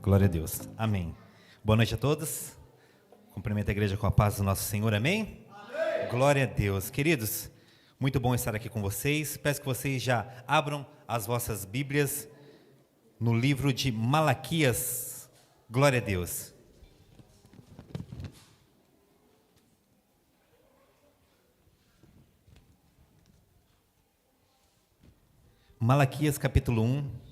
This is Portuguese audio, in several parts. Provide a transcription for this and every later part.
Glória a Deus. Amém. Boa noite a todos. Cumprimento a igreja com a paz do nosso Senhor. Amém? Amém. Glória a Deus. Queridos, muito bom estar aqui com vocês. Peço que vocês já abram as vossas Bíblias no livro de Malaquias. Glória a Deus. Malaquias capítulo 1.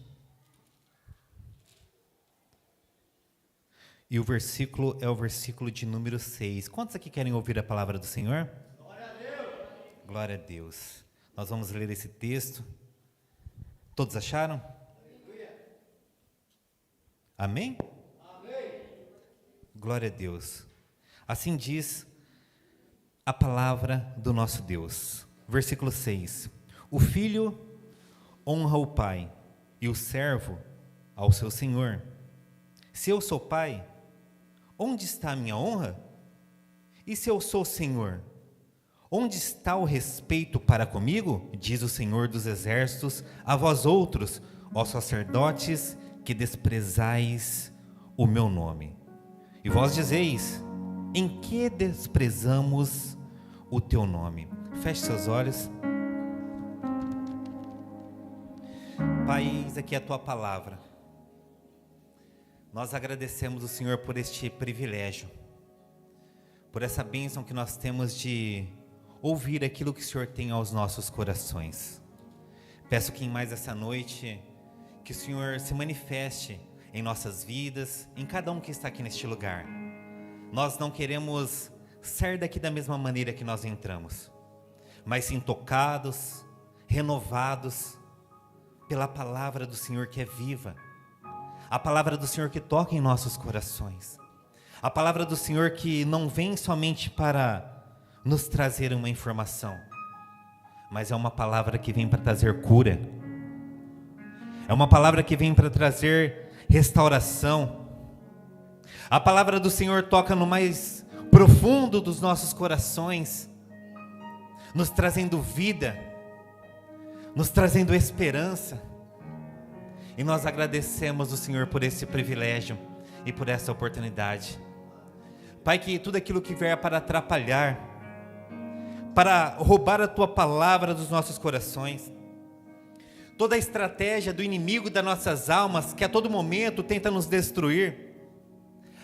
E o versículo é o versículo de número 6. Quantos aqui querem ouvir a palavra do Senhor? Glória a Deus! Glória a Deus. Nós vamos ler esse texto. Todos acharam? Aleluia. Amém? Amém. Glória a Deus. Assim diz a palavra do nosso Deus. Versículo 6. O filho honra o pai e o servo ao seu senhor. Se eu sou pai, onde está a minha honra? E se eu sou Senhor, onde está o respeito para comigo? Diz o Senhor dos Exércitos a vós outros, ó sacerdotes, que desprezais o meu nome. E vós dizeis, em que desprezamos o teu nome? Feche seus olhos. Pai, eis aqui a tua palavra. Nós agradecemos o Senhor por este privilégio, por essa bênção que nós temos de ouvir aquilo que o Senhor tem aos nossos corações. Peço que em mais essa noite, que o Senhor se manifeste em nossas vidas, em cada um que está aqui neste lugar. Nós não queremos sair daqui da mesma maneira que nós entramos, mas sim tocados, renovados pela palavra do Senhor que é viva. A palavra do Senhor que toca em nossos corações. A palavra do Senhor que não vem somente para nos trazer uma informação, mas é uma palavra que vem para trazer cura. É uma palavra que vem para trazer restauração. A palavra do Senhor toca no mais profundo dos nossos corações, nos trazendo vida, nos trazendo esperança. E nós agradecemos o Senhor por esse privilégio e por essa oportunidade. Pai, que tudo aquilo que vier para atrapalhar, para roubar a Tua palavra dos nossos corações, toda a estratégia do inimigo das nossas almas, que a todo momento tenta nos destruir,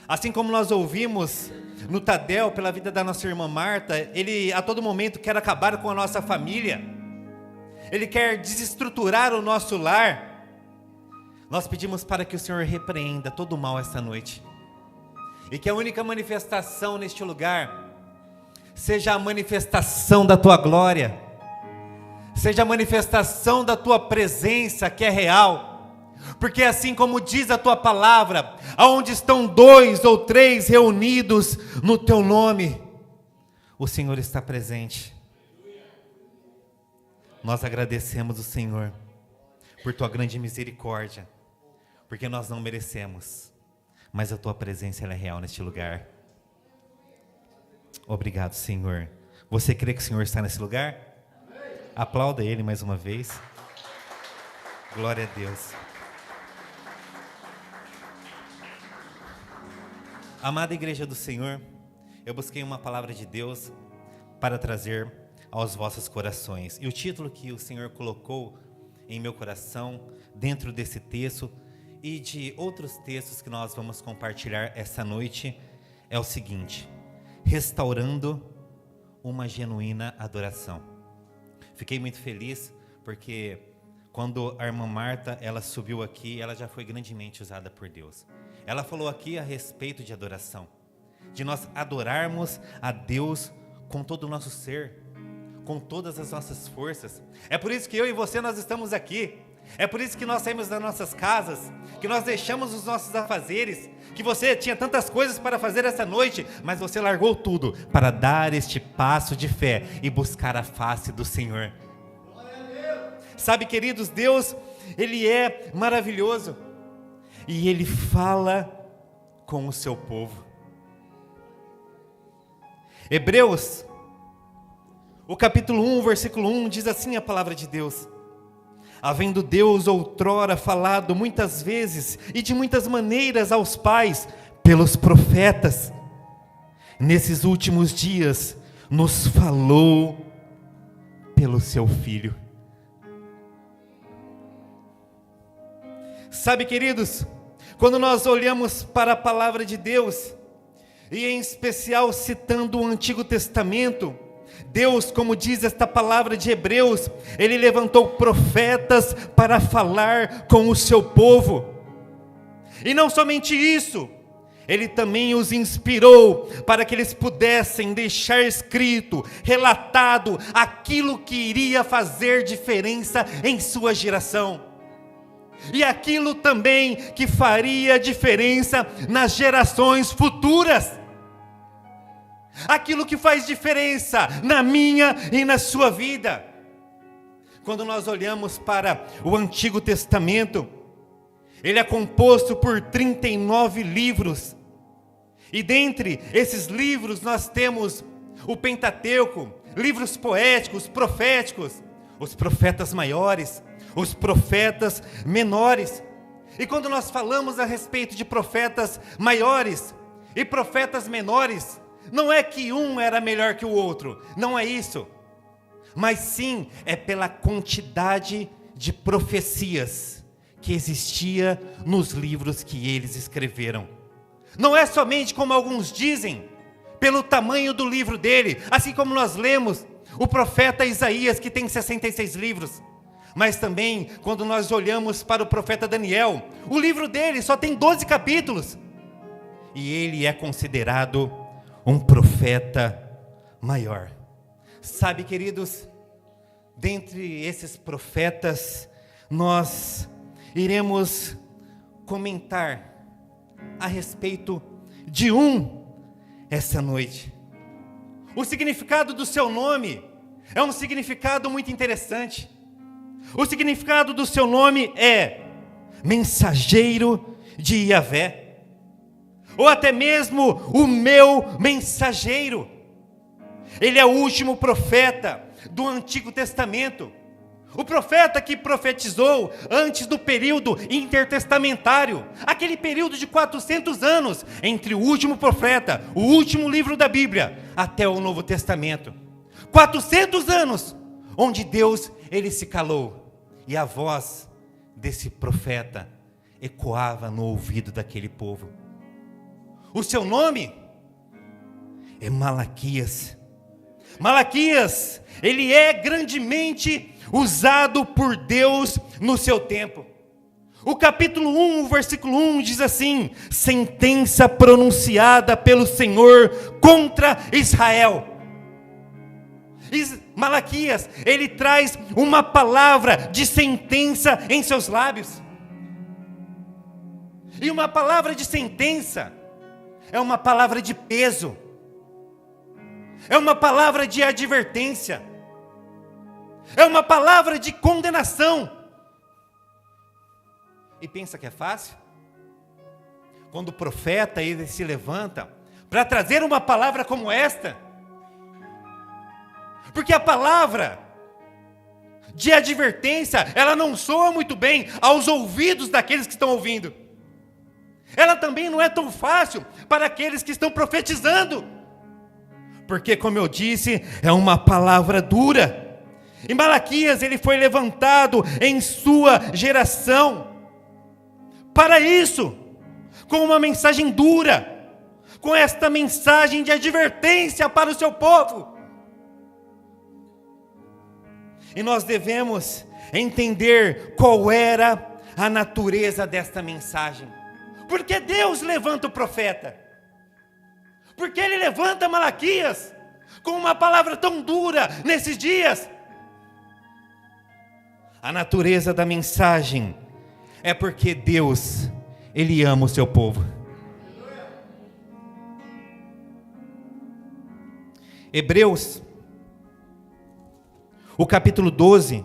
assim como nós ouvimos no Tadel, pela vida da nossa irmã Marta, ele a todo momento quer acabar com a nossa família, ele quer desestruturar o nosso lar. Nós pedimos para que o Senhor repreenda todo o mal esta noite. E que a única manifestação neste lugar seja a manifestação da Tua glória. Seja a manifestação da Tua presença que é real. Porque assim como diz a Tua palavra, aonde estão 2 ou 3 reunidos no Teu nome, o Senhor está presente. Nós agradecemos o Senhor por Tua grande misericórdia. Porque nós não merecemos, mas a Tua presença ela é real neste lugar. Obrigado, Senhor. Você crê que o Senhor está nesse lugar? Amém. Aplauda Ele mais uma vez. Glória a Deus. Amada igreja do Senhor, eu busquei uma palavra de Deus para trazer aos vossos corações. E o título que o Senhor colocou em meu coração, dentro desse texto, e de outros textos que nós vamos compartilhar essa noite, é o seguinte: restaurando uma genuína adoração. Fiquei muito feliz porque quando a irmã Marta, ela subiu aqui, ela já foi grandemente usada por Deus. Ela falou aqui a respeito de adoração, de nós adorarmos a Deus com todo o nosso ser, com todas as nossas forças. É por isso que eu e você nós estamos aqui. É por isso que nós saímos das nossas casas, que nós deixamos os nossos afazeres, que você tinha tantas coisas para fazer essa noite, mas você largou tudo para dar este passo de fé e buscar a face do Senhor. Sabe, queridos, Deus, Ele é maravilhoso e Ele fala com o seu povo. Hebreus, o capítulo 1, versículo 1, diz assim a palavra de Deus: Havendo Deus outrora falado muitas vezes e de muitas maneiras aos pais pelos profetas, nesses últimos dias nos falou pelo seu Filho. Sabe, queridos, quando nós olhamos para a palavra de Deus, e em especial citando o Antigo Testamento, Deus, como diz esta palavra de Hebreus, Ele levantou profetas para falar com o seu povo. E não somente isso, Ele também os inspirou para que eles pudessem deixar escrito, relatado, aquilo que iria fazer diferença em sua geração. E aquilo também que faria diferença nas gerações futuras. Aquilo que faz diferença na minha e na sua vida. Quando nós olhamos para o Antigo Testamento, ele é composto por 39 livros. E dentre esses livros nós temos o Pentateuco, livros poéticos, proféticos, os profetas maiores, os profetas menores. E quando nós falamos a respeito de profetas maiores e profetas menores, não é que um era melhor que o outro, não é isso, mas sim é pela quantidade de profecias que existia nos livros que eles escreveram. Não é somente como alguns dizem, pelo tamanho do livro dele, assim como nós lemos o profeta Isaías, que tem 66 livros, mas também quando nós olhamos para o profeta Daniel, o livro dele só tem 12 capítulos, e ele é considerado um profeta maior. Sabe, queridos, dentre esses profetas, nós iremos comentar a respeito de essa noite. O significado do seu nome é um significado muito interessante. O significado do seu nome é mensageiro de Yahvé, ou até mesmo o meu mensageiro. Ele é o último profeta do Antigo Testamento, o profeta que profetizou antes do período intertestamentário, aquele período de 400 anos, entre o último profeta, o último livro da Bíblia, até o Novo Testamento. 400 anos, onde Deus, ele se calou, e a voz desse profeta ecoava no ouvido daquele povo. O seu nome é Malaquias. Malaquias, ele é grandemente usado por Deus no seu tempo. O capítulo 1, o versículo 1 diz assim: sentença pronunciada pelo Senhor contra Israel. Malaquias, ele traz uma palavra de sentença em seus lábios. E uma palavra de sentença é uma palavra de peso, é uma palavra de advertência, é uma palavra de condenação. E pensa que é fácil? Quando o profeta ele se levanta para trazer uma palavra como esta, porque a palavra de advertência, ela não soa muito bem aos ouvidos daqueles que estão ouvindo. Ela também não é tão fácil para aqueles que estão profetizando, porque, como eu disse, é uma palavra dura. E Malaquias, ele foi levantado em sua geração para isso, com uma mensagem dura, com esta mensagem de advertência para o seu povo. E nós devemos entender qual era a natureza desta mensagem. Porque Deus levanta o profeta, porque Ele levanta Malaquias com uma palavra tão dura nesses dias. A natureza da mensagem é porque Deus, Ele ama o seu povo. Hebreus, o capítulo 12,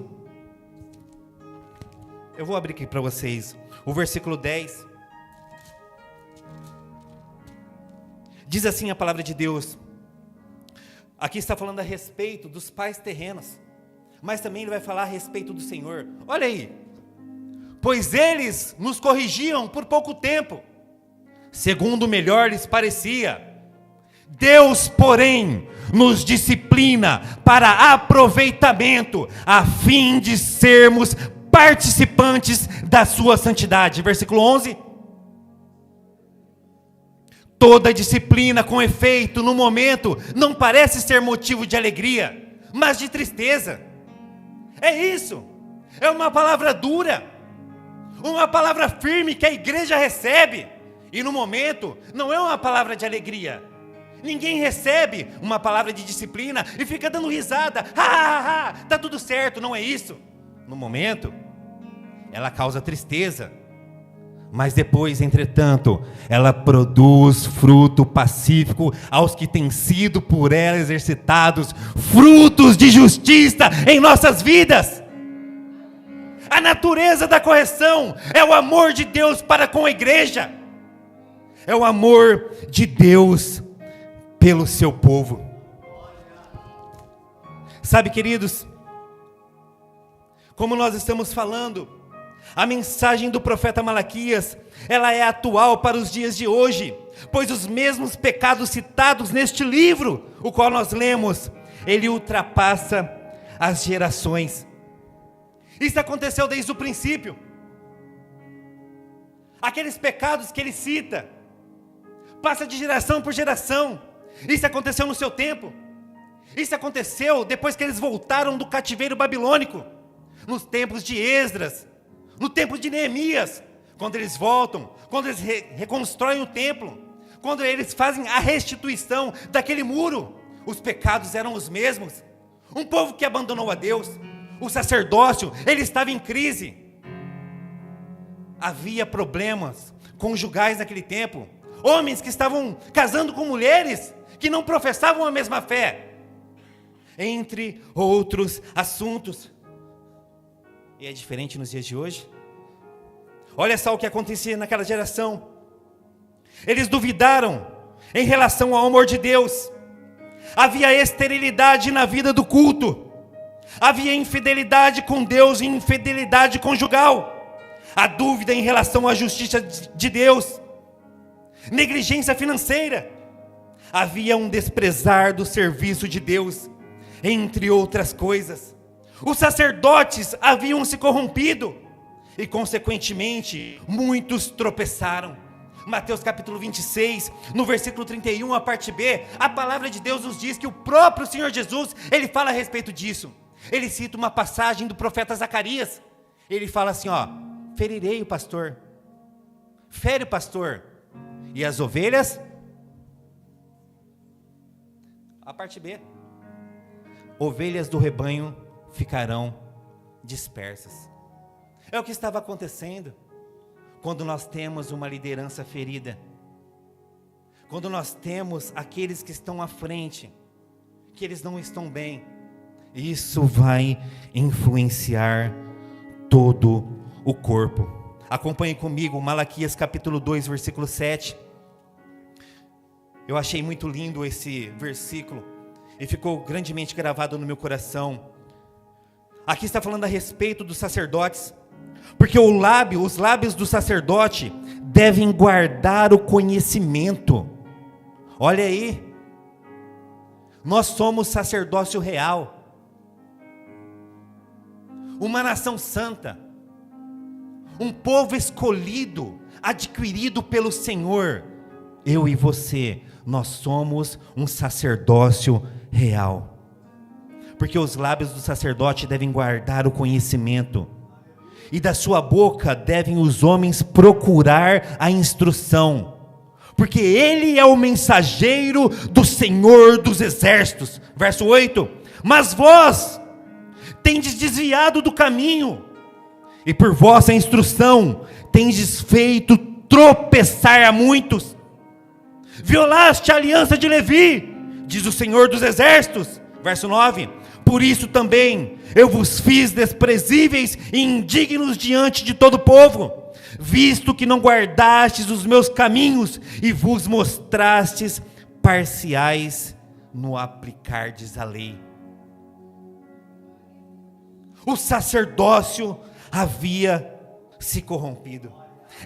eu vou abrir aqui para vocês, o versículo 10. Diz assim a palavra de Deus. Aqui está falando a respeito dos pais terrenos. mas também ele vai falar a respeito do Senhor. Olha aí. Pois eles nos corrigiam por pouco tempo, segundo melhor lhes parecia. Deus, porém, nos disciplina para aproveitamento, a fim de sermos participantes da sua santidade. Versículo 11. Toda disciplina com efeito no momento não parece ser motivo de alegria, mas de tristeza. É isso. É uma palavra dura, uma palavra firme que a igreja recebe, e no momento não é uma palavra de alegria. Ninguém recebe uma palavra de disciplina e fica dando risada, tá tudo certo, não é isso. No momento, ela causa tristeza, mas depois, entretanto, ela produz fruto pacífico aos que têm sido por ela exercitados, frutos de justiça em nossas vidas. A natureza da correção é o amor de Deus para com a igreja, é o amor de Deus pelo seu povo. Sabe, queridos, como nós estamos falando, a mensagem do profeta Malaquias, ela é atual para os dias de hoje, pois os mesmos pecados citados neste livro, o qual nós lemos, ele ultrapassa as gerações. Isso aconteceu desde o princípio. Aqueles pecados que ele cita, passa de geração por geração. Isso aconteceu no seu tempo. Isso aconteceu depois que eles voltaram do cativeiro babilônico, nos tempos de Esdras, no tempo de Neemias, quando eles voltam, quando eles reconstroem o templo, quando eles fazem a restituição daquele muro, os pecados eram os mesmos. Um povo que abandonou a Deus, o sacerdócio, ele estava em crise. Havia problemas conjugais naquele tempo, homens que estavam casando com mulheres que não professavam a mesma fé, entre outros assuntos. E é diferente nos dias de hoje. Olha só o que acontecia naquela geração. Eles duvidaram em relação ao amor de Deus. Havia esterilidade na vida do culto. Havia infidelidade com Deus e infidelidade conjugal. A dúvida em relação à justiça de Deus. Negligência financeira. Havia um desprezar do serviço de Deus, entre outras coisas. Os sacerdotes haviam se corrompido e, consequentemente, muitos tropeçaram. Mateus capítulo 26, no versículo 31, a parte B, a palavra de Deus nos diz que o próprio Senhor Jesus, ele fala a respeito disso. Ele cita uma passagem do profeta Zacarias. Ele fala assim, ferirei o pastor, fere o pastor, e as ovelhas, a parte B, ovelhas do rebanho ficarão dispersas. É o que estava acontecendo quando nós temos uma liderança ferida, quando nós temos aqueles que estão à frente, que eles não estão bem. Isso vai influenciar todo o corpo. Acompanhe comigo Malaquias capítulo 2, versículo 7. Eu achei muito lindo esse versículo e ficou grandemente gravado no meu coração. Aqui está falando a respeito dos sacerdotes, porque os lábios do sacerdote devem guardar o conhecimento. Olha aí, nós somos sacerdócio real, uma nação santa, um povo escolhido, adquirido pelo Senhor. Eu e você, nós somos um sacerdócio real, porque os lábios do sacerdote devem guardar o conhecimento, e da sua boca devem os homens procurar a instrução, porque ele é o mensageiro do Senhor dos exércitos. Verso 8, mas vós tendes desviado do caminho, e por vossa instrução tendes feito tropeçar a muitos. Violaste a aliança de Levi, diz o Senhor dos exércitos. Verso 9, por isso também eu vos fiz desprezíveis e indignos diante de todo o povo, visto que não guardastes os meus caminhos e vos mostrastes parciais no aplicardes a lei. O sacerdócio havia se corrompido.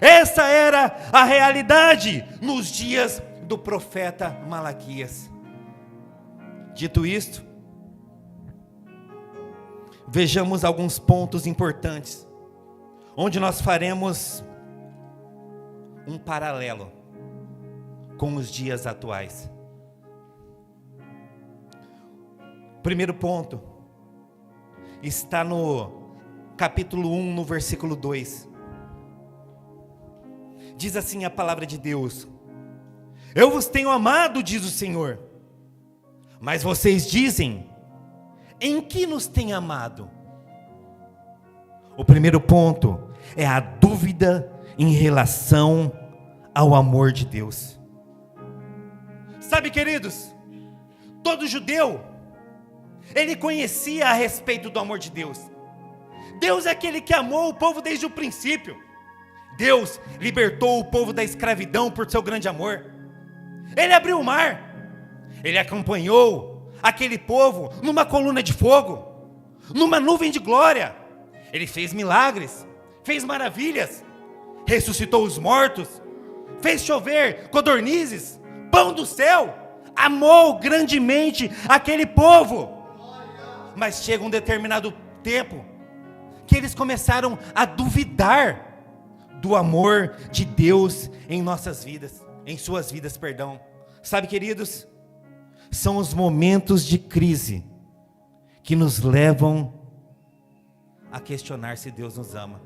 Essa era a realidade nos dias do profeta Malaquias. Dito isto, vejamos alguns pontos importantes, onde nós faremos um paralelo com os dias atuais. Primeiro ponto está no capítulo 1, no versículo 2. Diz assim a palavra de Deus: eu vos tenho amado, diz o Senhor. Mas vocês dizem: em que nos tem amado? O primeiro ponto é a dúvida em relação ao amor de Deus. Sabe, queridos, todo judeu, ele conhecia a respeito do amor de Deus. Deus é aquele que amou o povo desde o princípio. Deus libertou o povo da escravidão por seu grande amor. Ele abriu o mar. Ele acompanhou aquele povo numa coluna de fogo, numa nuvem de glória. Ele fez milagres, fez maravilhas, ressuscitou os mortos, fez chover codornizes, pão do céu, amou grandemente aquele povo. Mas chega um determinado tempo que eles começaram a duvidar do amor de Deus em nossas vidas, em suas vidas, perdão. Sabe, queridos, são os momentos de crise que nos levam a questionar se Deus nos ama.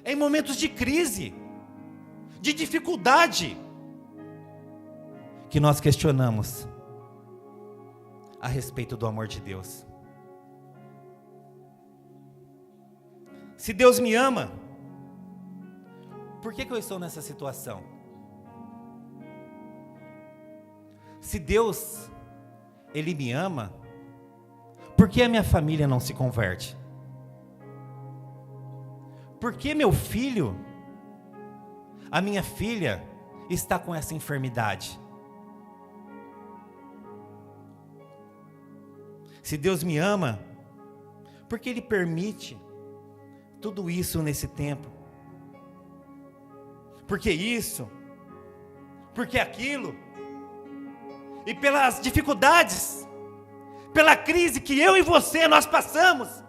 Em momentos de crise, de dificuldade, que nós questionamos a respeito do amor de Deus. Se Deus me ama, por que eu estou nessa situação? Se Deus, Ele me ama, por que a minha família não se converte? Por que meu filho, a minha filha, está com essa enfermidade? Se Deus me ama, por que Ele permite tudo isso nesse tempo? Por que isso? Por que aquilo? E pelas dificuldades, pela crise que eu e você nós passamos.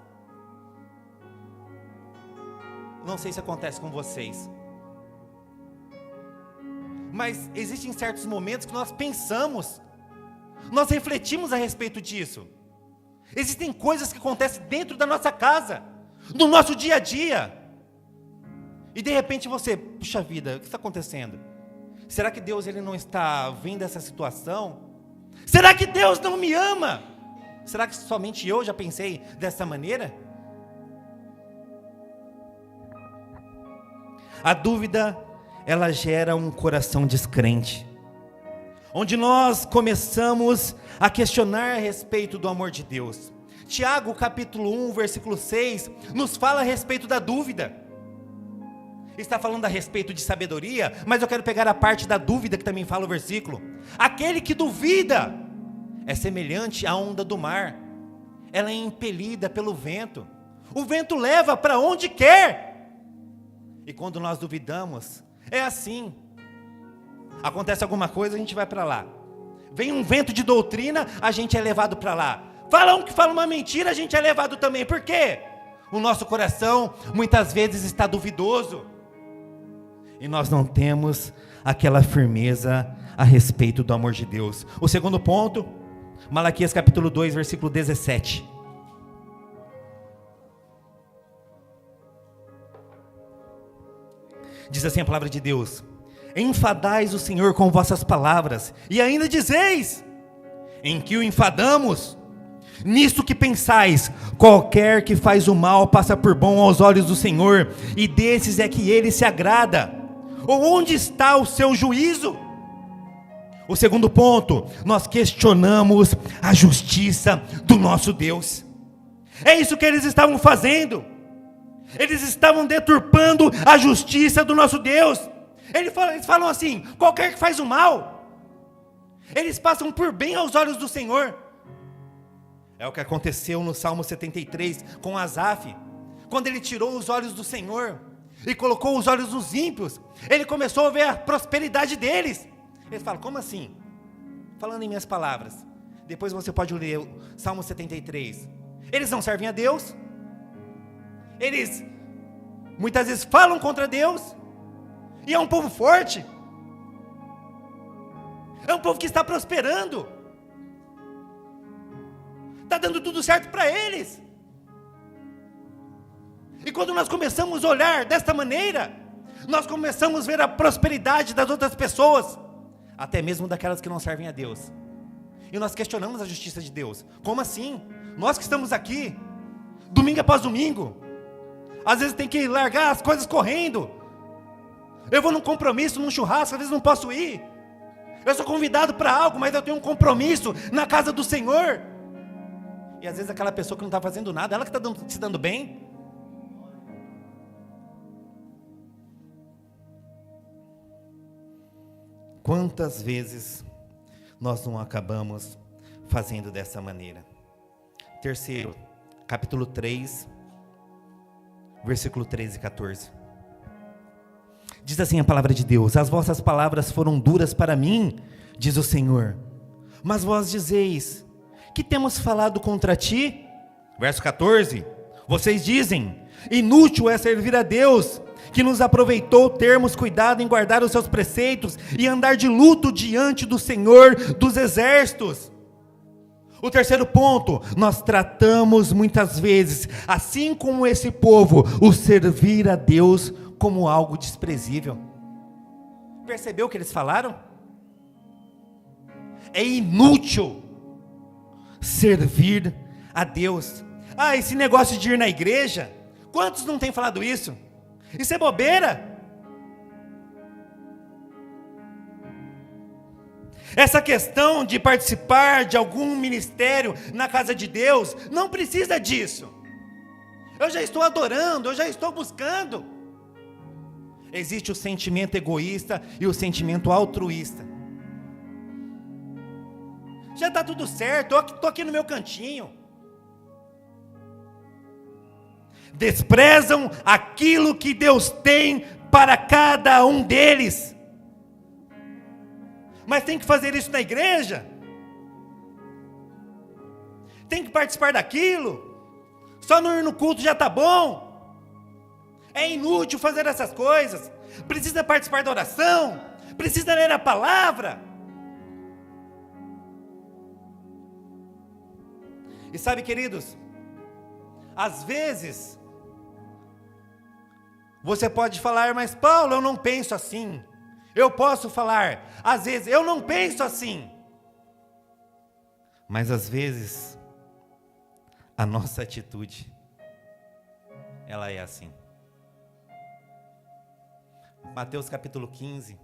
Não sei se acontece com vocês, mas existem certos momentos que nós pensamos, nós refletimos a respeito disso. Existem coisas que acontecem dentro da nossa casa, no nosso dia a dia, e de repente você, puxa vida, o que está acontecendo? Será que Deus ele não está vendo essa situação? Será que Deus não me ama? Será que somente eu já pensei dessa maneira? A dúvida, ela gera um coração descrente, onde nós começamos a questionar a respeito do amor de Deus. Tiago capítulo 1, versículo 6, nos fala a respeito da dúvida. Está falando a respeito de sabedoria, mas eu quero pegar a parte da dúvida que também fala o versículo. Aquele que duvida é semelhante à onda do mar. Ela é impelida pelo vento. O vento leva para onde quer. E quando nós duvidamos, é assim. Acontece alguma coisa, a gente vai para lá. Vem um vento de doutrina, a gente é levado para lá. Fala um que fala uma mentira, a gente é levado também. Por quê? O nosso coração muitas vezes está duvidoso. E nós não temos aquela firmeza a respeito do amor de Deus. O segundo ponto, Malaquias capítulo 2, versículo 17. Diz assim a palavra de Deus: enfadais o Senhor com vossas palavras, e ainda dizeis: em que o enfadamos? Nisto que pensais: qualquer que faz o mal passa por bom aos olhos do Senhor, e desses é que Ele se agrada. Ou onde está o seu juízo? O segundo ponto, nós questionamos a justiça do nosso Deus. É isso que eles estavam fazendo. Eles estavam deturpando a justiça do nosso Deus. Eles falam assim: qualquer que faz o mal, eles passam por bem aos olhos do Senhor. É o que aconteceu no Salmo 73 com Asaf, quando ele tirou os olhos do Senhor e colocou os olhos dos ímpios, ele começou a ver a prosperidade deles. Eles falam, como assim? Falando em minhas palavras, depois você pode ler o Salmo 73. Eles não servem a Deus, eles muitas vezes falam contra Deus, e é um povo forte, é um povo que está prosperando, está dando tudo certo para eles. E quando nós começamos a olhar desta maneira, nós começamos a ver a prosperidade das outras pessoas, até mesmo daquelas que não servem a Deus. E nós questionamos a justiça de Deus. Como assim? Nós que estamos aqui, domingo após domingo, às vezes tem que largar as coisas correndo. Eu vou num compromisso, num churrasco, às vezes não posso ir. Eu sou convidado para algo, mas eu tenho um compromisso na casa do Senhor. E às vezes aquela pessoa que não está fazendo nada, ela que está se dando bem. Quantas vezes nós não acabamos fazendo dessa maneira? Terceiro, capítulo 3, versículo 13 e 14. Diz assim a palavra de Deus: as vossas palavras foram duras para mim, diz o Senhor, mas vós dizeis, que temos falado contra ti? Verso 14, vocês dizem, inútil é servir a Deus, que nos aproveitou termos cuidado em guardar os seus preceitos e andar de luto diante do Senhor dos exércitos. O terceiro ponto, nós tratamos muitas vezes, assim como esse povo, o servir a Deus como algo desprezível. Percebeu o que eles falaram? É inútil servir a Deus. Ah, esse negócio de ir na igreja, quantos não têm falado isso? Isso é bobeira. Essa questão de participar de algum ministério na casa de Deus, não precisa disso. Eu já estou adorando, eu já estou buscando. Existe o sentimento egoísta e o sentimento altruísta. Já está tudo certo, estou aqui no meu cantinho. Desprezam aquilo que Deus tem para cada um deles. Mas tem que fazer isso na igreja? Tem que participar daquilo? Só não ir no culto já está bom? É inútil fazer essas coisas. Precisa participar da oração? Precisa ler a palavra? E sabe, queridos, às vezes você pode falar, mas Paulo, eu não penso assim. Eu posso falar, às vezes, eu não penso assim. Mas às vezes, a nossa atitude, ela é assim. Mateus capítulo 15,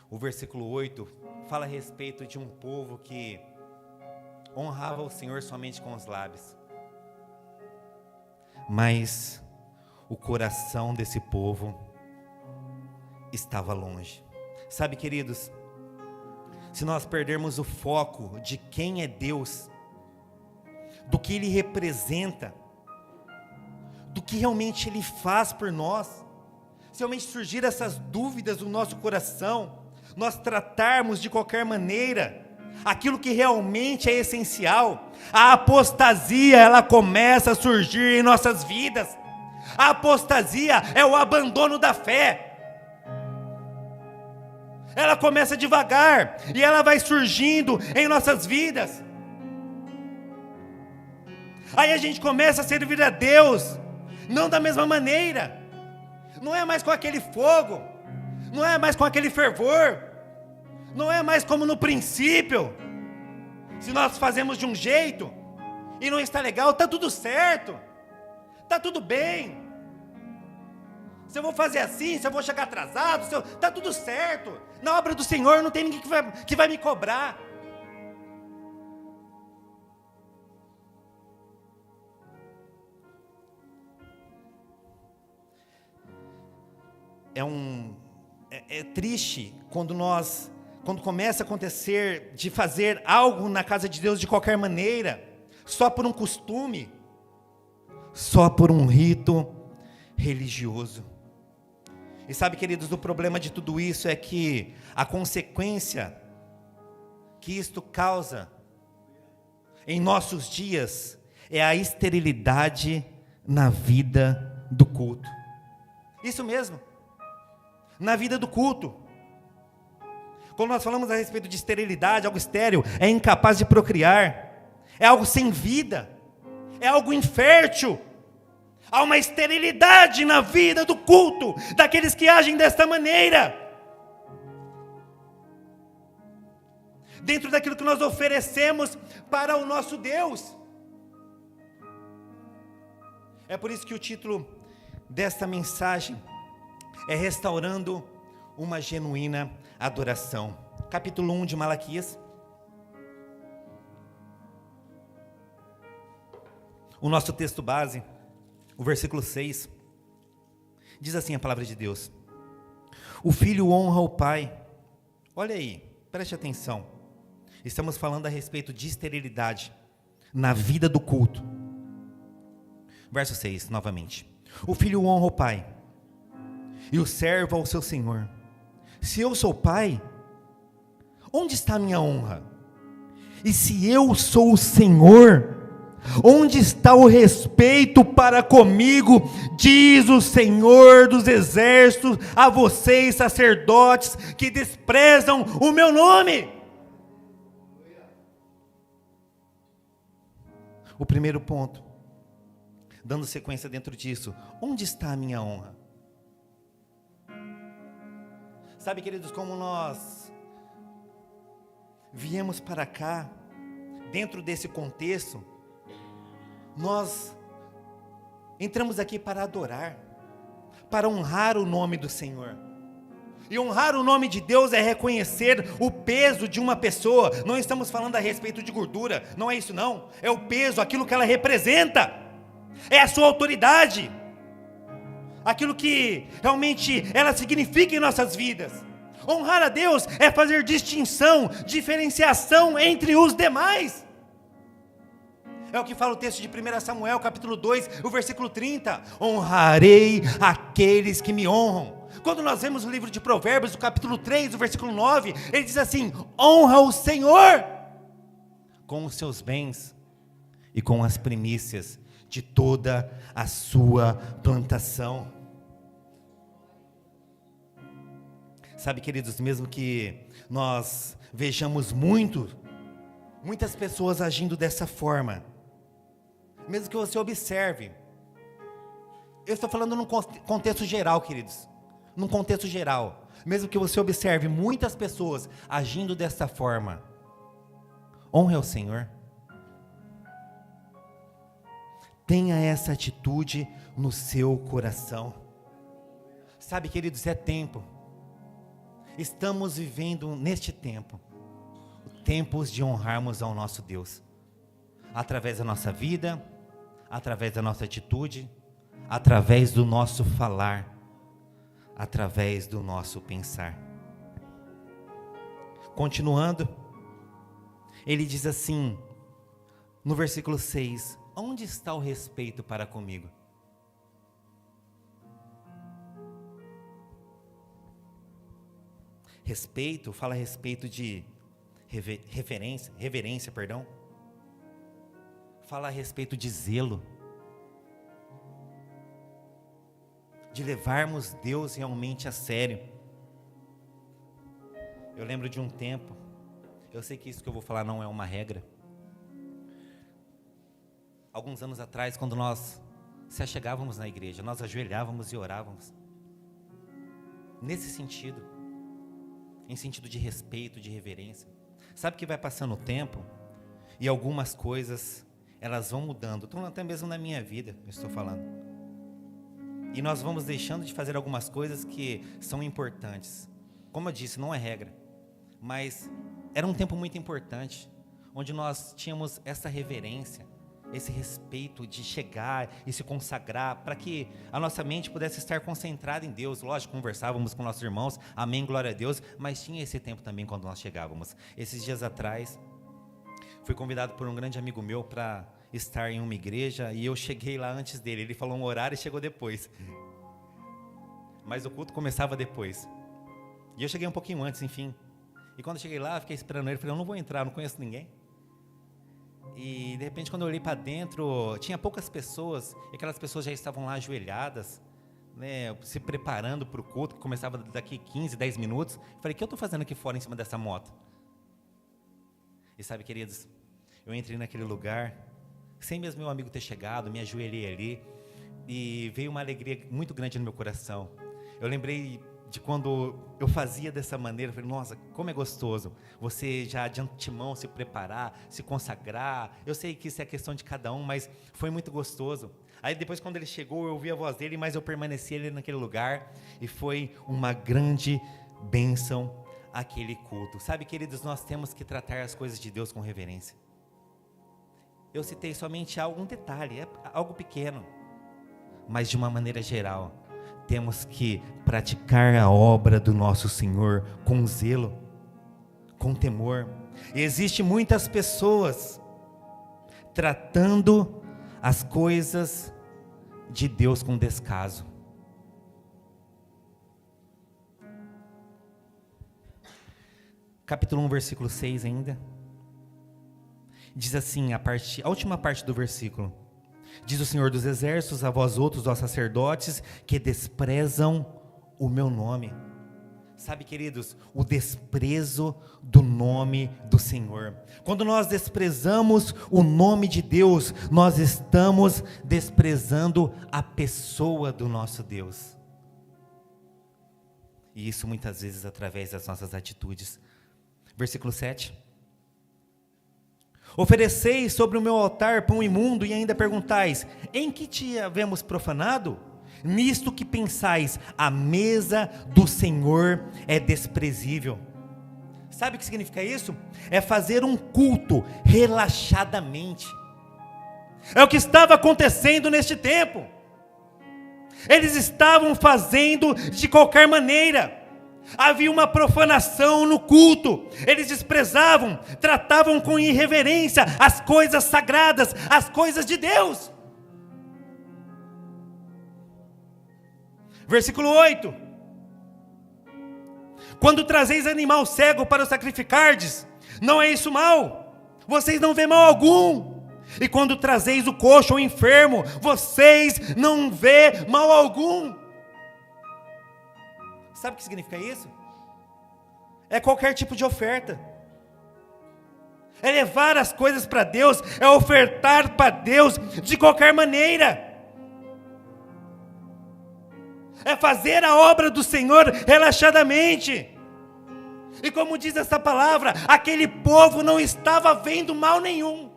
o versículo 8, fala a respeito de um povo que honrava o Senhor somente com os lábios. Mas o coração desse povo estava longe. Sabe, queridos, se nós perdermos o foco de quem é Deus, do que Ele representa, do que realmente Ele faz por nós, se realmente surgir essas dúvidas no nosso coração, nós tratarmos de qualquer maneira aquilo que realmente é essencial, a apostasia, ela começa a surgir em nossas vidas. A apostasia é o abandono da fé. Ela começa devagar e ela vai surgindo em nossas vidas. Aí a gente começa a servir a Deus, não da mesma maneira, não é mais com aquele fogo, não é mais com aquele fervor, não é mais como no princípio. Se nós fazemos de um jeito e não está legal, está tudo certo, está tudo bem. Se eu vou fazer assim, se eu vou chegar atrasado, está tudo certo. Na obra do Senhor não tem ninguém que vai me cobrar. É triste quando começa a acontecer de fazer algo na casa de Deus de qualquer maneira, só por um costume, só por um rito religioso. E sabe, queridos, o problema de tudo isso é que a consequência que isto causa em nossos dias é a esterilidade na vida do culto. Isso mesmo, na vida do culto. Quando nós falamos a respeito de esterilidade, algo estéril, é incapaz de procriar, é algo sem vida, é algo infértil. Há uma esterilidade na vida do culto, daqueles que agem desta maneira. Dentro daquilo que nós oferecemos para o nosso Deus. É por isso que o título desta mensagem é Restaurando uma Genuína Adoração. Capítulo 1 de Malaquias. O nosso texto base, o versículo 6, diz assim a palavra de Deus: o filho honra o pai. Olha aí, preste atenção. Estamos falando a respeito de esterilidade na vida do culto. Verso 6, novamente. O filho honra o pai, e o servo ao seu senhor. Se eu sou pai, onde está a minha honra? E se eu sou o Senhor, onde está o respeito para comigo? Diz o Senhor dos exércitos a vocês, sacerdotes, que desprezam o meu nome. O primeiro ponto, dando sequência dentro disso, onde está a minha honra? Sabe, queridos, como nós viemos para cá, dentro desse contexto, nós entramos aqui para adorar, para honrar o nome do Senhor. E honrar o nome de Deus é reconhecer o peso de uma pessoa. Não estamos falando a respeito de gordura, não é isso não. É o peso, aquilo que ela representa. É a sua autoridade. Aquilo que realmente ela significa em nossas vidas. Honrar a Deus é fazer distinção, diferenciação entre os demais. É o que fala o texto de 1 Samuel, capítulo 2, o versículo 30. Honrarei aqueles que me honram. Quando nós vemos o livro de Provérbios, o capítulo 3, o versículo 9, ele diz assim: honra o Senhor com os seus bens e com as primícias de toda a sua plantação. Sabe, queridos, mesmo que nós vejamos muitas pessoas agindo dessa forma, mesmo que você observe, eu estou falando num contexto geral, queridos, num contexto geral, mesmo que você observe muitas pessoas agindo dessa forma, honre ao Senhor. Tenha essa atitude no seu coração. Sabe, queridos, é tempo. Estamos vivendo neste tempo, tempos de honrarmos ao nosso Deus, através da nossa vida, através da nossa atitude, através do nosso falar, através do nosso pensar. Continuando, ele diz assim, no versículo 6, onde está o respeito para comigo? Respeito, fala a respeito de reverência, fala a respeito de zelo, de levarmos Deus realmente a sério. Eu lembro de um tempo, eu sei que isso que eu vou falar não é uma regra. Alguns anos atrás, quando nós se achegávamos na igreja, nós ajoelhávamos e orávamos. Nesse sentido, em sentido de respeito, de reverência. Sabe que vai passando o tempo e algumas coisas, elas vão mudando. Até mesmo na minha vida, eu estou falando. E nós vamos deixando de fazer algumas coisas que são importantes. Como eu disse, não é regra. Mas era um tempo muito importante, onde nós tínhamos essa reverência, esse respeito de chegar e se consagrar, para que a nossa mente pudesse estar concentrada em Deus. Lógico, conversávamos com nossos irmãos, amém, glória a Deus, mas tinha esse tempo também quando nós chegávamos. Esses dias atrás, fui convidado por um grande amigo meu para estar em uma igreja e eu cheguei lá antes dele. Ele falou um horário e chegou depois. Mas o culto começava depois. E eu cheguei um pouquinho antes, enfim. E quando eu cheguei lá, fiquei esperando ele. Falei, eu não vou entrar, não conheço ninguém. E de repente, quando eu olhei para dentro, tinha poucas pessoas. E aquelas pessoas já estavam lá ajoelhadas, né, se preparando para o culto, que começava daqui 15, 10 minutos. Falei, o que eu estou fazendo aqui fora em cima dessa moto? E sabe, queridos, eu entrei naquele lugar, sem mesmo meu amigo ter chegado, me ajoelhei ali, e veio uma alegria muito grande no meu coração. Eu lembrei de quando eu fazia dessa maneira, eu falei, nossa, como é gostoso, você já de antemão se preparar, se consagrar. Eu sei que isso é questão de cada um, mas foi muito gostoso. Aí depois, quando ele chegou, eu ouvi a voz dele, mas eu permaneci ali naquele lugar, e foi uma grande bênção aquele culto. Sabe, queridos, nós temos que tratar as coisas de Deus com reverência. Eu citei somente um detalhe, é algo pequeno, mas de uma maneira geral, temos que praticar a obra do nosso Senhor com zelo, com temor. E existe muitas pessoas tratando as coisas de Deus com descaso. Capítulo 1, versículo 6 ainda. Diz assim, a última parte do versículo. Diz o Senhor dos Exércitos, a vós outros, ó sacerdotes, que desprezam o meu nome. Sabe, queridos, o desprezo do nome do Senhor. Quando nós desprezamos o nome de Deus, nós estamos desprezando a pessoa do nosso Deus. E isso muitas vezes através das nossas atitudes. Versículo 7. Ofereceis sobre o meu altar pão imundo e ainda perguntais, em que te havemos profanado? Nisto que pensais, a mesa do Senhor é desprezível. Sabe o que significa isso? É fazer um culto relaxadamente. É o que estava acontecendo neste tempo. Eles estavam fazendo de qualquer maneira. Havia uma profanação no culto. Eles desprezavam, tratavam com irreverência as coisas sagradas, as coisas de Deus. Versículo 8. Quando trazeis animal cego para o sacrificardes, não é isso mal? Vocês não vêem mal algum. E quando trazeis o coxo ou enfermo, vocês não vêem mal algum. Sabe o que significa isso? É qualquer tipo de oferta. É levar as coisas para Deus, é ofertar para Deus de qualquer maneira. É fazer a obra do Senhor relaxadamente. E como diz essa palavra, aquele povo não estava vendo mal nenhum.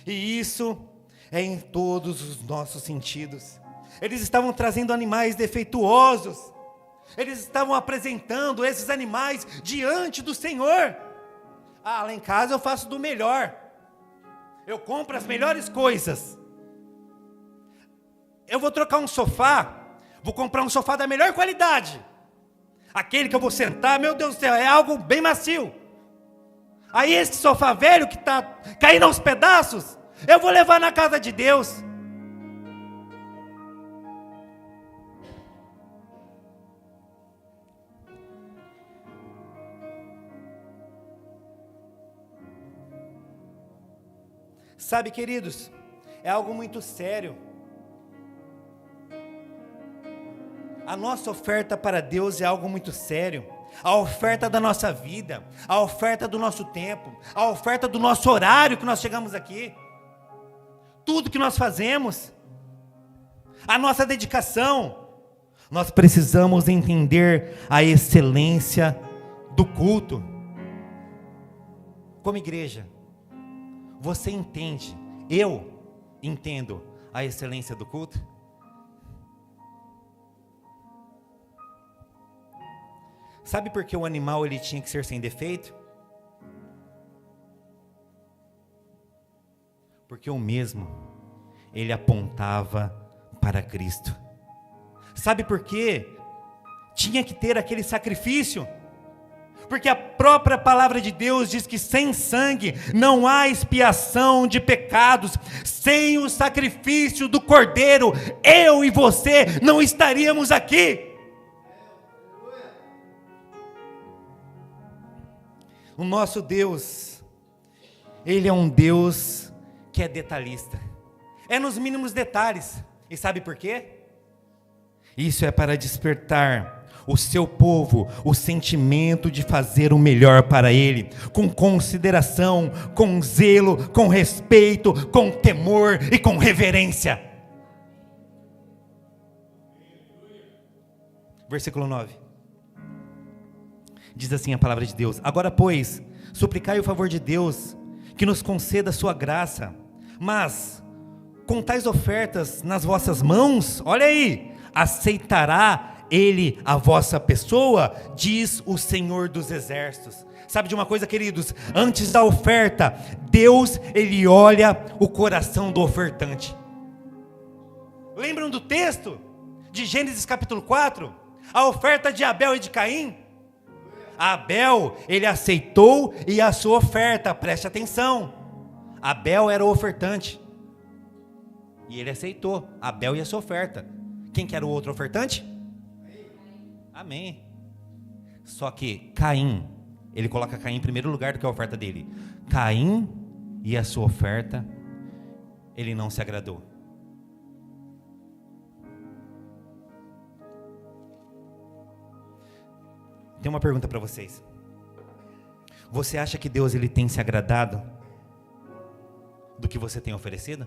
E isso é em todos os nossos sentidos. Eles estavam trazendo animais defeituosos. Eles estavam apresentando esses animais diante do Senhor. Ah, lá em casa eu faço do melhor. Eu compro as melhores coisas. Eu vou trocar um sofá. Vou comprar um sofá da melhor qualidade. Aquele que eu vou sentar, meu Deus do céu, é algo bem macio. Aí esse sofá velho que está caindo aos pedaços, eu vou levar na casa de Deus. Sabe, queridos, é algo muito sério. A nossa oferta para Deus é algo muito sério. A oferta da nossa vida, a oferta do nosso tempo, a oferta do nosso horário que nós chegamos aqui. Tudo que nós fazemos, a nossa dedicação, nós precisamos entender a excelência do culto. Como igreja, você entende, eu entendo a excelência do culto? Sabe por que o animal ele tinha que ser sem defeito? Porque o mesmo, ele apontava para Cristo. Sabe por quê? Tinha que ter aquele sacrifício. Porque a própria palavra de Deus diz que sem sangue não há expiação de pecados. Sem o sacrifício do Cordeiro, eu e você não estaríamos aqui. O nosso Deus, Ele é um Deus que é detalhista. É nos mínimos detalhes. E sabe por quê? Isso é para despertar o seu povo, o sentimento de fazer o melhor para Ele, com consideração, com zelo, com respeito, com temor e com reverência. Versículo 9. Diz assim a palavra de Deus: agora, pois, suplicai o favor de Deus, que nos conceda a sua graça, mas com tais ofertas nas vossas mãos, olha aí, aceitará Ele a vossa pessoa, diz o Senhor dos Exércitos. Sabe de uma coisa, queridos? Antes da oferta, Deus, Ele olha o coração do ofertante. Lembram do texto de Gênesis capítulo 4? A oferta de Abel e de Caim? Abel, ele aceitou e a sua oferta, preste atenção. Abel era o ofertante e ele aceitou, Abel e a sua oferta. Quem que era o outro ofertante? Amém. Só que Caim, ele coloca Caim em primeiro lugar do que a oferta dele. Caim e a sua oferta, ele não se agradou. Tem uma pergunta para vocês. Você acha que Deus ele tem se agradado do que você tem oferecido?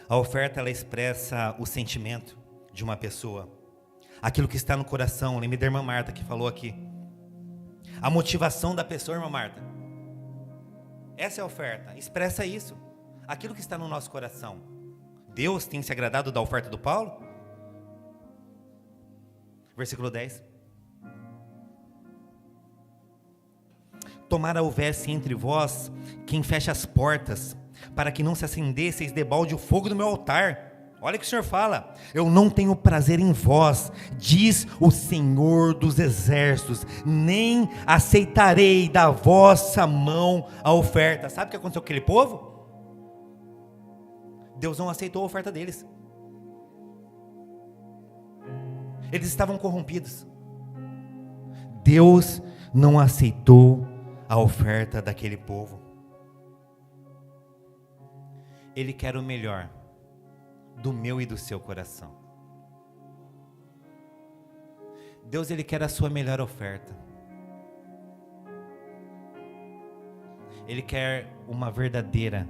A oferta, ela expressa o sentimento de uma pessoa, aquilo que está no coração. Lembre da irmã Marta que falou aqui. A motivação da pessoa, irmã Marta. Essa é a oferta, expressa isso, aquilo que está no nosso coração. Deus tem se agradado da oferta do Paulo? Versículo 10. Tomara houvesse entre vós quem feche as portas, para que não se acendesseis debalde o fogo do meu altar. Olha o que o Senhor fala: eu não tenho prazer em vós, diz o Senhor dos Exércitos, nem aceitarei da vossa mão a oferta. Sabe o que aconteceu com aquele povo? Deus não aceitou a oferta deles. Eles estavam corrompidos. Deus não aceitou a oferta daquele povo. Ele quer o melhor do meu e do seu coração. Deus, Ele quer a sua melhor oferta. Ele quer uma verdadeira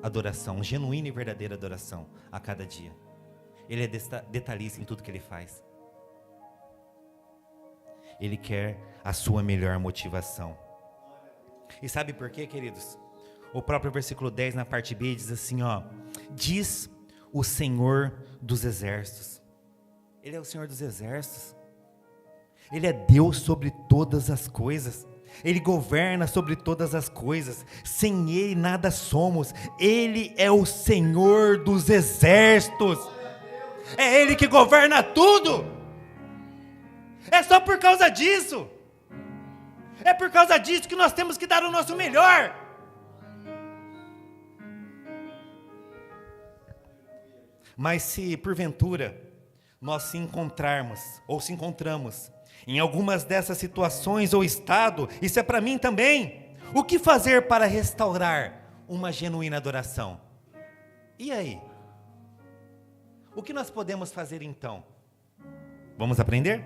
adoração, genuína e verdadeira adoração a cada dia. Ele é detalhista em tudo que Ele faz. Ele quer a sua melhor motivação. E sabe por quê, queridos? O próprio versículo 10 na parte B diz assim, ó: diz o Senhor dos Exércitos. Ele é o Senhor dos Exércitos. Ele é Deus sobre todas as coisas. Ele governa sobre todas as coisas. Sem Ele nada somos. Ele é o Senhor dos Exércitos. É Ele que governa tudo. É só por causa disso. É por causa disso que nós temos que dar o nosso melhor. Mas se porventura nós se encontramos em algumas dessas situações ou estado, isso é para mim também, o que fazer para restaurar uma genuína adoração? E aí? O que nós podemos fazer então? Vamos aprender?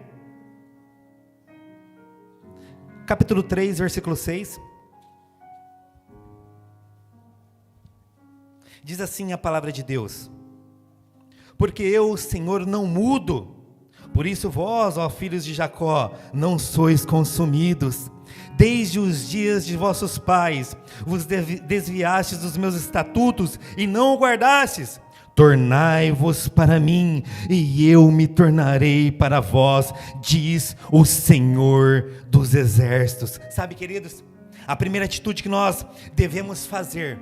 Capítulo 3, versículo 6. Diz assim a palavra de Deus: porque eu, Senhor, não mudo, por isso vós, ó filhos de Jacó, não sois consumidos. Desde os dias de vossos pais, vos desviastes dos meus estatutos e não o guardastes. Tornai-vos para mim, e eu me tornarei para vós, diz o Senhor dos Exércitos. Sabe, queridos, a primeira atitude que nós devemos fazer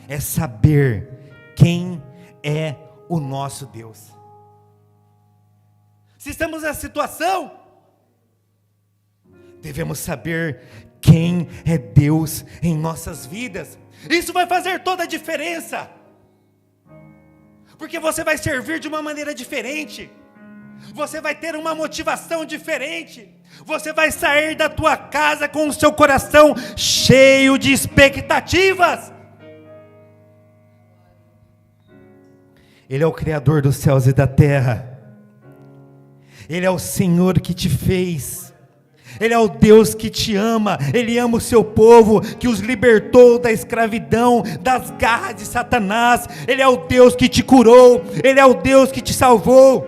é saber quem é o nosso Deus. Se estamos nessa situação, devemos saber quem é Deus em nossas vidas. Isso vai fazer toda a diferença, porque você vai servir de uma maneira diferente, você vai ter uma motivação diferente, você vai sair da tua casa com o seu coração cheio de expectativas. Ele é o Criador dos céus e da terra, Ele é o Senhor que te fez, Ele é o Deus que te ama, Ele ama o seu povo, que os libertou da escravidão, das garras de Satanás. Ele é o Deus que te curou, Ele é o Deus que te salvou,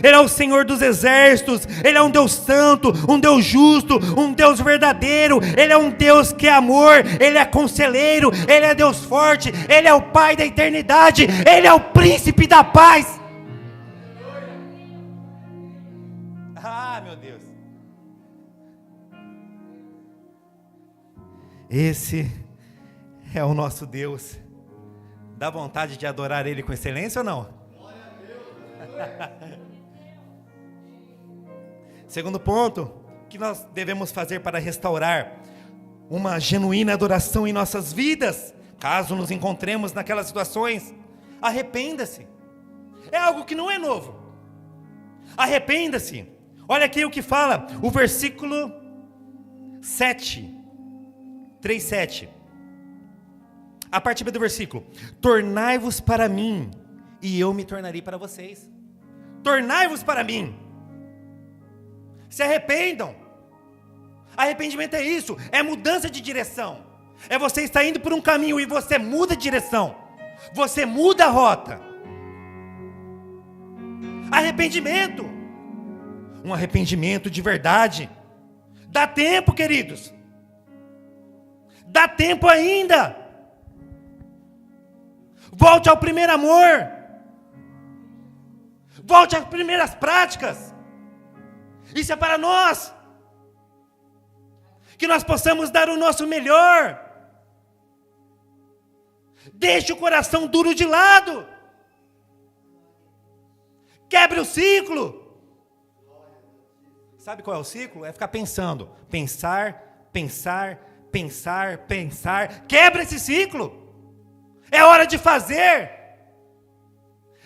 Ele é o Senhor dos exércitos, Ele é um Deus santo, um Deus justo, um Deus verdadeiro. Ele é um Deus que é amor, Ele é conselheiro, Ele é Deus forte, Ele é o Pai da eternidade, Ele é o príncipe da paz. Ah, meu Deus. Esse é o nosso Deus. Dá vontade de adorar Ele com excelência ou não? Glória a Deus. Segundo ponto, que nós devemos fazer para restaurar uma genuína adoração em nossas vidas, caso nos encontremos naquelas situações: arrependa-se. É algo que não é novo. Arrependa-se. Olha aqui o que fala o versículo 7, 3:7. A partir do versículo: tornai-vos para mim, e eu me tornarei para vocês. Tornai-vos para mim. Se arrependam. Arrependimento é isso, é mudança de direção. É você estar indo por um caminho e você muda de direção, você muda a rota. Arrependimento, um arrependimento de verdade. Dá tempo, queridos, dá tempo ainda. Volte ao primeiro amor, volte às primeiras práticas. Isso é para nós, que nós possamos dar o nosso melhor. Deixe o coração duro de lado, quebre o ciclo. Sabe qual é o ciclo? É ficar pensando, pensar, quebra esse ciclo. É hora de fazer,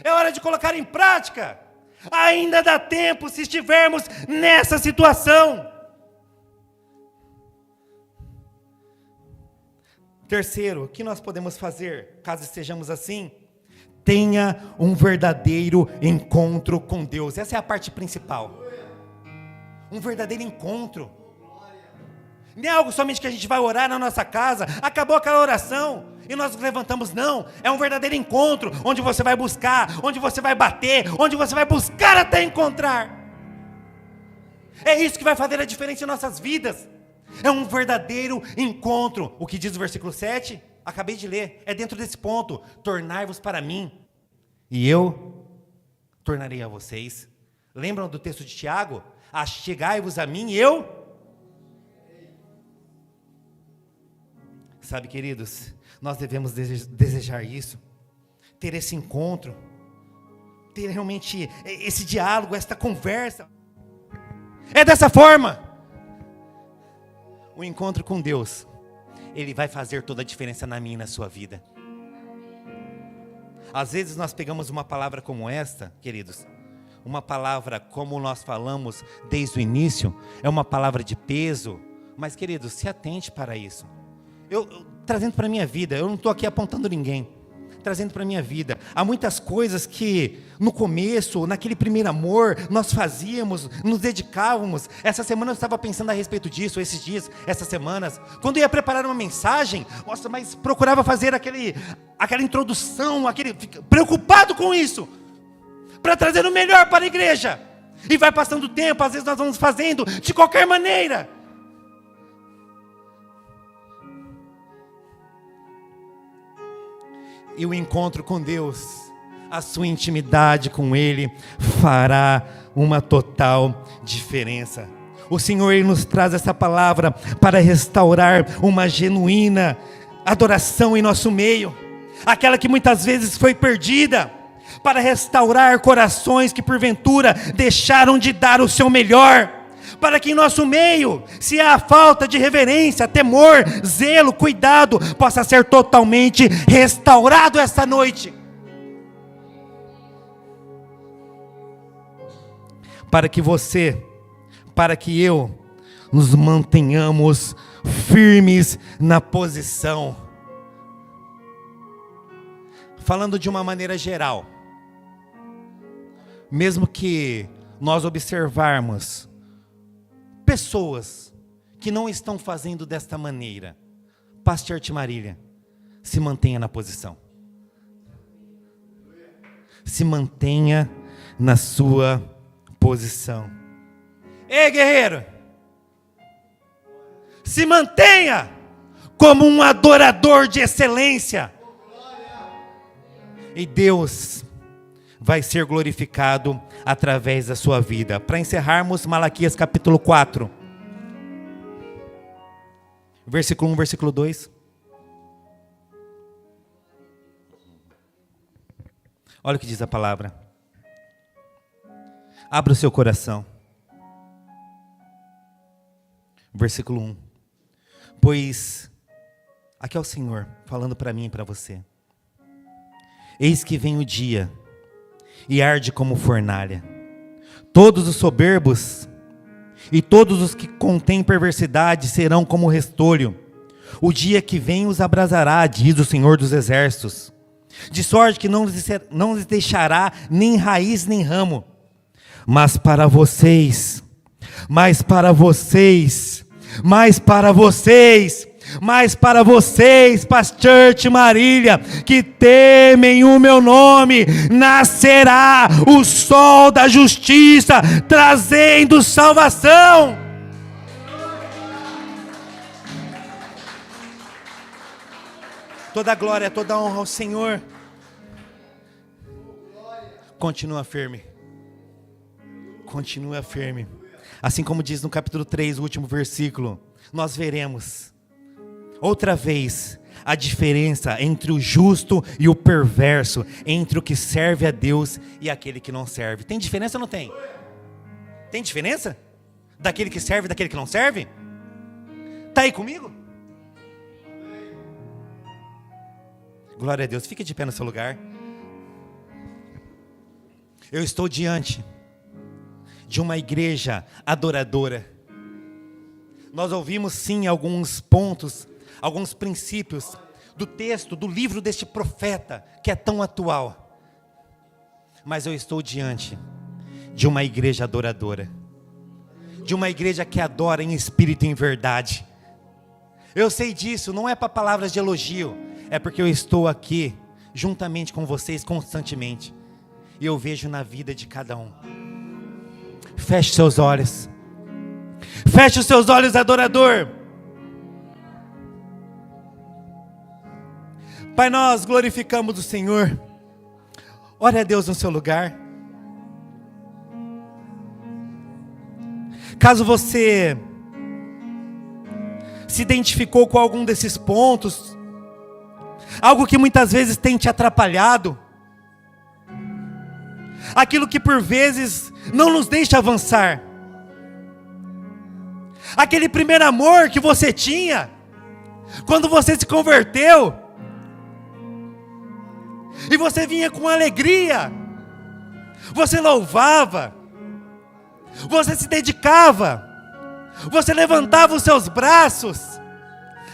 é hora de colocar em prática. Ainda dá tempo se estivermos nessa situação. Terceiro, o que nós podemos fazer caso estejamos assim? Tenha um verdadeiro encontro com Deus. Essa é a parte principal. Um verdadeiro encontro. Não é algo somente que a gente vai orar na nossa casa, acabou aquela oração e nós nos levantamos. Não, é um verdadeiro encontro, onde você vai buscar, onde você vai bater, onde você vai buscar até encontrar. É isso que vai fazer a diferença em nossas vidas. É um verdadeiro encontro. O que diz o versículo 7, acabei de ler, é dentro desse ponto: tornai-vos para mim, e eu tornarei a vocês. Lembram do texto de Tiago? Achegai-vos a mim e eu... Sabe, queridos, nós devemos desejar isso, ter esse encontro, ter realmente esse diálogo, esta conversa. É dessa forma. O encontro com Deus, ele vai fazer toda a diferença na minha e na sua vida. Às vezes nós pegamos uma palavra como esta, queridos, uma palavra como nós falamos desde o início, é uma palavra de peso, mas, queridos, se atente para isso. Eu trazendo para a minha vida, eu não estou aqui apontando ninguém, trazendo para a minha vida. Há muitas coisas que no começo, naquele primeiro amor, nós fazíamos, nos dedicávamos. Essa semana eu estava pensando a respeito disso, esses dias, essas semanas, quando eu ia preparar uma mensagem, nossa, mas procurava fazer aquela introdução, preocupado com isso, para trazer o melhor para a igreja. E vai passando o tempo, às vezes nós vamos fazendo de qualquer maneira. E o encontro com Deus, a sua intimidade com Ele, fará uma total diferença. O Senhor, Ele nos traz essa palavra para restaurar uma genuína adoração em nosso meio, aquela que muitas vezes foi perdida, para restaurar corações que porventura deixaram de dar o seu melhor, para que em nosso meio, se há falta de reverência, temor, zelo, cuidado, possa ser totalmente restaurado esta noite. Para que você, para que eu, nos mantenhamos firmes na posição. Falando de uma maneira geral, mesmo que nós observarmos pessoas que não estão fazendo desta maneira, Pastor Marília, se mantenha na posição. Se mantenha na sua posição. Ei, guerreiro! Se mantenha como um adorador de excelência. E Deus vai ser glorificado através da sua vida. Para encerrarmos, Malaquias capítulo 4. Versículo 1, versículo 2. Olha o que diz a palavra. Abra o seu coração. Versículo 1. Pois, aqui é o Senhor falando para mim e para você. Eis que vem o dia, e arde como fornalha. Todos os soberbos, e todos os que contêm perversidade, serão como restolho. O dia que vem os abrasará, diz o Senhor dos Exércitos. De sorte que não lhes deixará nem raiz nem ramo. Mas para vocês, Pastor Marília, que temem o meu nome, nascerá o sol da justiça, trazendo salvação. Toda glória, toda honra ao Senhor. Continua firme. Continua firme. Assim como diz no capítulo 3, o último versículo, nós veremos outra vez a diferença entre o justo e o perverso, entre o que serve a Deus e aquele que não serve. Tem diferença ou não tem? Tem diferença? Daquele que serve e daquele que não serve? Está aí comigo? Glória a Deus, fique de pé no seu lugar. Eu estou diante de uma igreja adoradora. Nós ouvimos sim alguns pontos, alguns princípios do texto, do livro deste profeta, que é tão atual. Mas eu estou diante de uma igreja adoradora, de uma igreja que adora em espírito e em verdade. Eu sei disso, não é para palavras de elogio, é porque eu estou aqui, juntamente com vocês constantemente, e eu vejo na vida de cada um. Feche seus olhos. Feche os seus olhos, adorador. Pai, nós glorificamos o Senhor. Ore a Deus no seu lugar. Caso você se identificou com algum desses pontos, algo que muitas vezes tem te atrapalhado, aquilo que por vezes não nos deixa avançar, aquele primeiro amor que você tinha, quando você se converteu, e você vinha com alegria, você louvava, você se dedicava, você levantava os seus braços,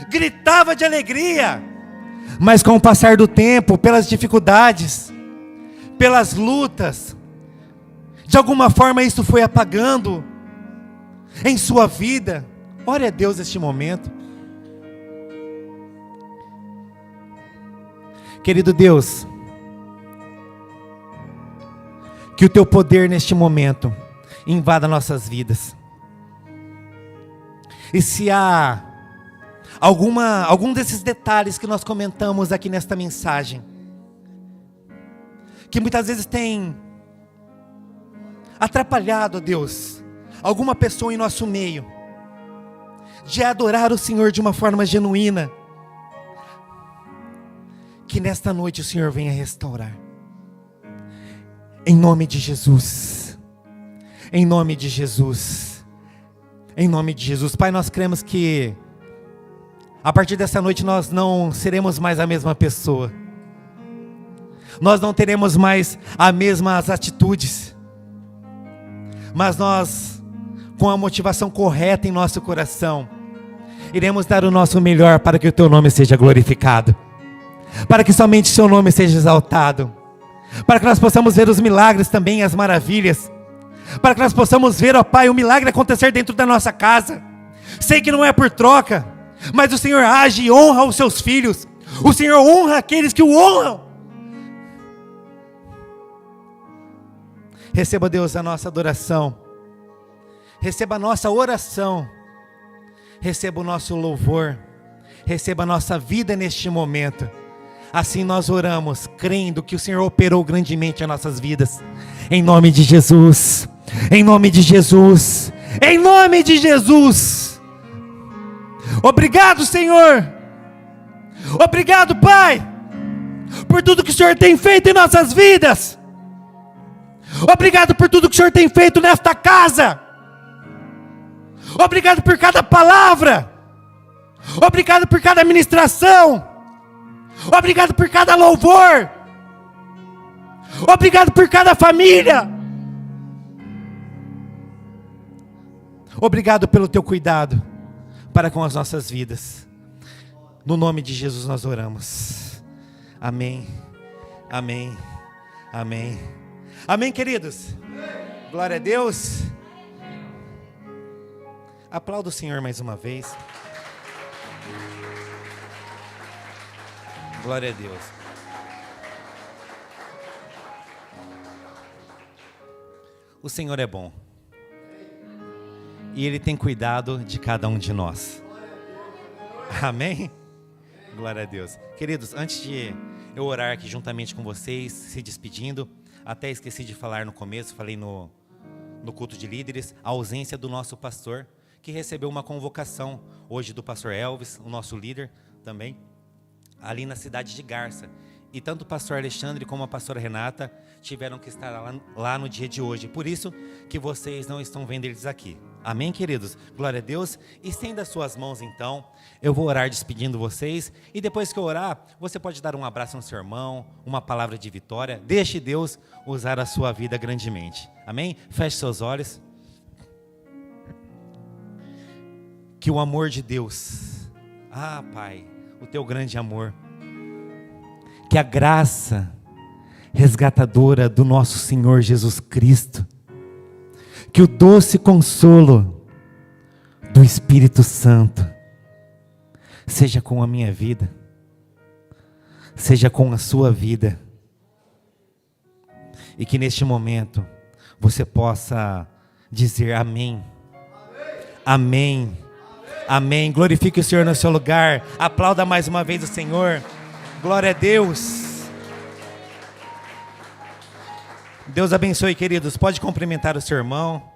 gritava de alegria, mas com o passar do tempo, pelas dificuldades, pelas lutas, de alguma forma isso foi apagando em sua vida. Ore a Deus neste momento. Querido Deus, que o teu poder neste momento invada nossas vidas. E se há algum desses detalhes que nós comentamos aqui nesta mensagem, que muitas vezes tem atrapalhado, ó Deus, alguma pessoa em nosso meio, de adorar o Senhor de uma forma genuína, Que nesta noite o Senhor venha restaurar. Em nome de Jesus. Em nome de Jesus. Em nome de Jesus. Pai, nós cremos que a partir dessa noite nós não seremos mais a mesma pessoa. Nós não teremos mais as mesmas atitudes. Mas nós, com a motivação correta em nosso coração, iremos dar o nosso melhor para que o Teu nome seja glorificado. Para que somente o Seu nome seja exaltado. Para que nós possamos ver os milagres também, as maravilhas. Para que nós possamos ver, ó Pai, o milagre acontecer dentro da nossa casa. Sei que não é por troca, mas o Senhor age e honra os Seus filhos. O Senhor honra aqueles que o honram. Receba, Deus, a nossa adoração. Receba a nossa oração. Receba o nosso louvor. Receba a nossa vida neste momento. Assim nós oramos, crendo que o Senhor operou grandemente em nossas vidas. Em nome de Jesus. Em nome de Jesus. Em nome de Jesus. Obrigado, Senhor. Obrigado, Pai, por tudo que o Senhor tem feito em nossas vidas. Obrigado por tudo que o Senhor tem feito nesta casa. Obrigado por cada palavra. Obrigado por cada ministração. Obrigado por cada louvor. Obrigado por cada família. Obrigado pelo Teu cuidado para com as nossas vidas. No nome de Jesus nós oramos. Amém. Amém. Amém. Amém, queridos? Glória a Deus. Aplauda o Senhor mais uma vez. Glória a Deus. O Senhor é bom. E Ele tem cuidado de cada um de nós. Amém? Glória a Deus. Queridos, antes de eu orar aqui juntamente com vocês, se despedindo, até esqueci de falar no começo, falei no culto de líderes, a ausência do nosso pastor, que recebeu uma convocação hoje do pastor Elvis, o nosso líder também, ali na cidade de Garça. E tanto o pastor Alexandre como a pastora Renata tiveram que estar lá no dia de hoje. Por isso que vocês não estão vendo eles aqui. Amém, queridos? Glória a Deus. Estenda as suas mãos então. Eu vou orar despedindo vocês. E depois que eu orar, você pode dar um abraço no seu irmão, uma palavra de vitória. Deixe Deus usar a sua vida grandemente. Amém? Feche seus olhos. Que o amor de Deus, Pai, o Teu grande amor, que a graça resgatadora do nosso Senhor Jesus Cristo, que o doce consolo do Espírito Santo seja com a minha vida, seja com a sua vida, e que neste momento você possa dizer amém, amém, amém. Glorifique o Senhor no seu lugar, aplauda mais uma vez o Senhor. Glória a Deus. Deus abençoe, queridos. Pode cumprimentar o seu irmão.